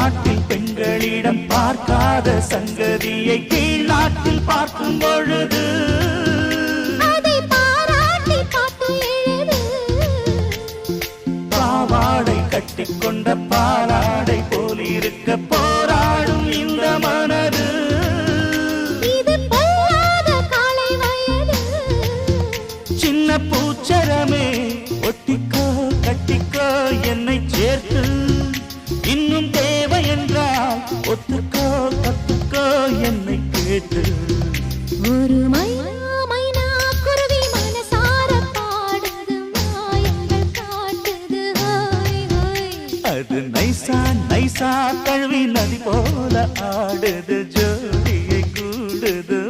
நாட்டில் பெண்களிடம் பார்க்காத சங்கதியை கீழ் நாட்டில் பார்க்கும் பொழுது அதை பாராட்டி பாட்டு எழுது. பாவாடை கட்டிக்கொண்ட பாலாடை போலிருக்க போராடும் இந்த மனது. இது பொல்லாத காலை வயது. சின்ன பூச்சரமே ஒட்டிக்கோ கட்டிக்கோ என்னை சேர்த்து, இன்னும் தேவை என்றால் ஒத்துக்கோ கத்துக்கோ என்னை கேட்டு. ஒரு மைனா குருவி மனசார பாடுது, மாயங்கள் காட்டுது. ஹோய் ஹோய் அது நைசா நைசா தழுவி நதி போல ஆடுது, ஜோடியை கூடுது.